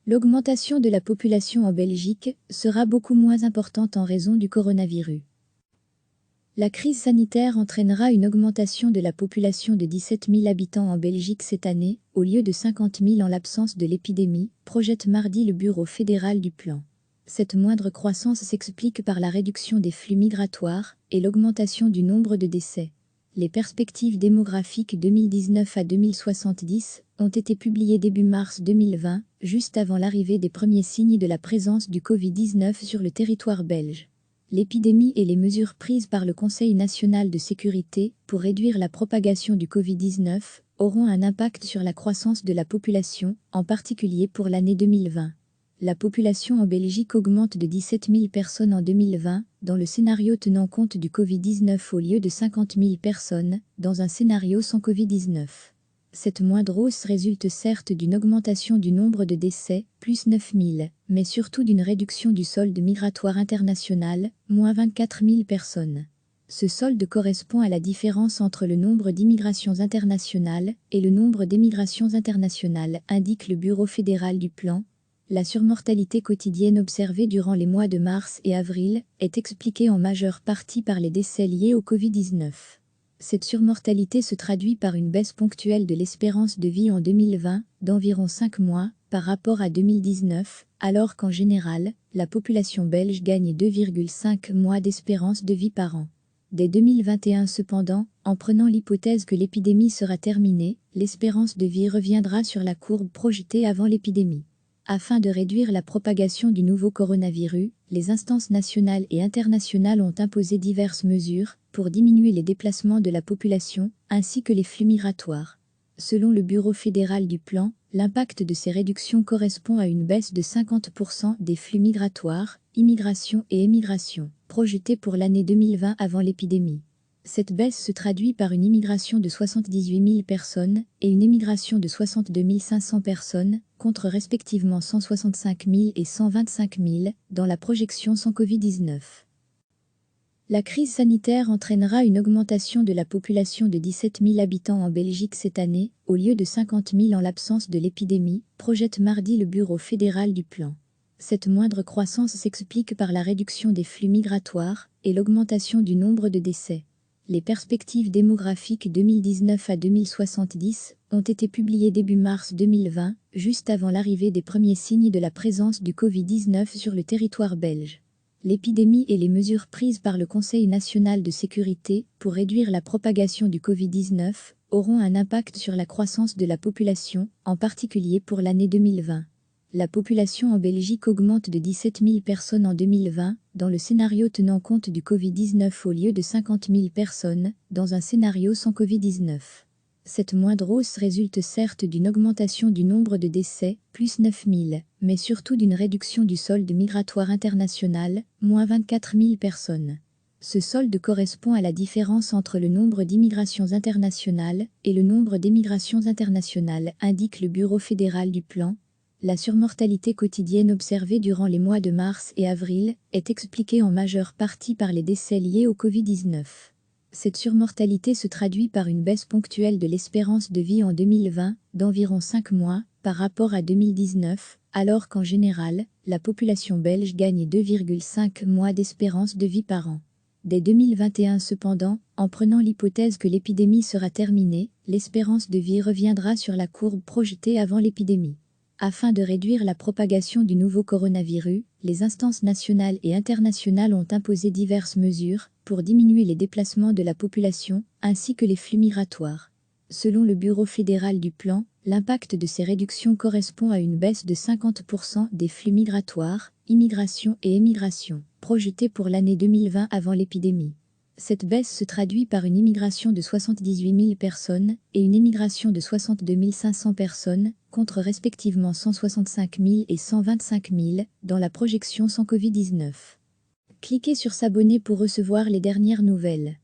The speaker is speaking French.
L'augmentation de la population en Belgique sera beaucoup moins importante en raison du coronavirus. La crise sanitaire entraînera une augmentation de la population de 17 000 habitants en Belgique cette année, au lieu de 50 000 en l'absence de l'épidémie, projette mardi le Bureau fédéral du plan. Cette moindre croissance s'explique par la réduction des flux migratoires et l'augmentation du nombre de décès. Les perspectives démographiques 2019 à 2070 ont été publiées début mars 2020, juste avant l'arrivée des premiers signes de la présence du Covid-19 sur le territoire belge. L'épidémie et les mesures prises par le Conseil national de sécurité pour réduire la propagation du Covid-19 auront un impact sur la croissance de la population, en particulier pour l'année 2020. La population en Belgique augmente de 17 000 personnes en 2020, dans le scénario tenant compte du Covid-19 au lieu de 50 000 personnes, dans un scénario sans Covid-19. Cette moindre hausse résulte certes d'une augmentation du nombre de décès, plus 9 000, mais surtout d'une réduction du solde migratoire international, moins 24 000 personnes. Ce solde correspond à la différence entre le nombre d'immigrations internationales et le nombre d'émigrations internationales, indique le Bureau fédéral du plan. La surmortalité quotidienne observée durant les mois de mars et avril est expliquée en majeure partie par les décès liés au Covid-19. Cette surmortalité se traduit par une baisse ponctuelle de l'espérance de vie en 2020 d'environ 5 mois par rapport à 2019, alors qu'en général, la population belge gagne 2,5 mois d'espérance de vie par an. Dès 2021 cependant, en prenant l'hypothèse que l'épidémie sera terminée, l'espérance de vie reviendra sur la courbe projetée avant l'épidémie. Afin de réduire la propagation du nouveau coronavirus, les instances nationales et internationales ont imposé diverses mesures pour diminuer les déplacements de la population ainsi que les flux migratoires. Selon le Bureau fédéral du plan, l'impact de ces réductions correspond à une baisse de 50% des flux migratoires, immigration et émigration, projetés pour l'année 2020 avant l'épidémie. Cette baisse se traduit par une immigration de 78 000 personnes et une émigration de 62 500 personnes, contre respectivement 165 000 et 125 000 dans la projection sans Covid-19. La crise sanitaire entraînera une augmentation de la population de 17 000 habitants en Belgique cette année, au lieu de 50 000 en l'absence de l'épidémie, projette mardi le Bureau fédéral du plan. Cette moindre croissance s'explique par la réduction des flux migratoires et l'augmentation du nombre de décès. Les perspectives démographiques 2019 à 2070 ont été publiées début mars 2020, juste avant l'arrivée des premiers signes de la présence du Covid-19 sur le territoire belge. L'épidémie et les mesures prises par le Conseil national de sécurité pour réduire la propagation du Covid-19 auront un impact sur la croissance de la population, en particulier pour l'année 2020. La population en Belgique augmente de 17 000 personnes en 2020, dans le scénario tenant compte du Covid-19 au lieu de 50 000 personnes, dans un scénario sans Covid-19. Cette moindre hausse résulte certes d'une augmentation du nombre de décès, plus 9 000, mais surtout d'une réduction du solde migratoire international, moins 24 000 personnes. Ce solde correspond à la différence entre le nombre d'immigrations internationales et le nombre d'émigrations internationales, indique le Bureau fédéral du plan. La surmortalité quotidienne observée durant les mois de mars et avril est expliquée en majeure partie par les décès liés au Covid-19. Cette surmortalité se traduit par une baisse ponctuelle de l'espérance de vie en 2020 d'environ 5 mois par rapport à 2019, alors qu'en général, la population belge gagne 2,5 mois d'espérance de vie par an. Dès 2021 cependant, en prenant l'hypothèse que l'épidémie sera terminée, l'espérance de vie reviendra sur la courbe projetée avant l'épidémie. Afin de réduire la propagation du nouveau coronavirus, les instances nationales et internationales ont imposé diverses mesures pour diminuer les déplacements de la population ainsi que les flux migratoires. Selon le Bureau fédéral du plan, l'impact de ces réductions correspond à une baisse de 50% des flux migratoires, immigration et émigration, projetés pour l'année 2020 avant l'épidémie. Cette baisse se traduit par une immigration de 78 000 personnes et une émigration de 62 500 personnes, contre respectivement 165 000 et 125 000 dans la projection sans Covid-19. Cliquez sur s'abonner pour recevoir les dernières nouvelles.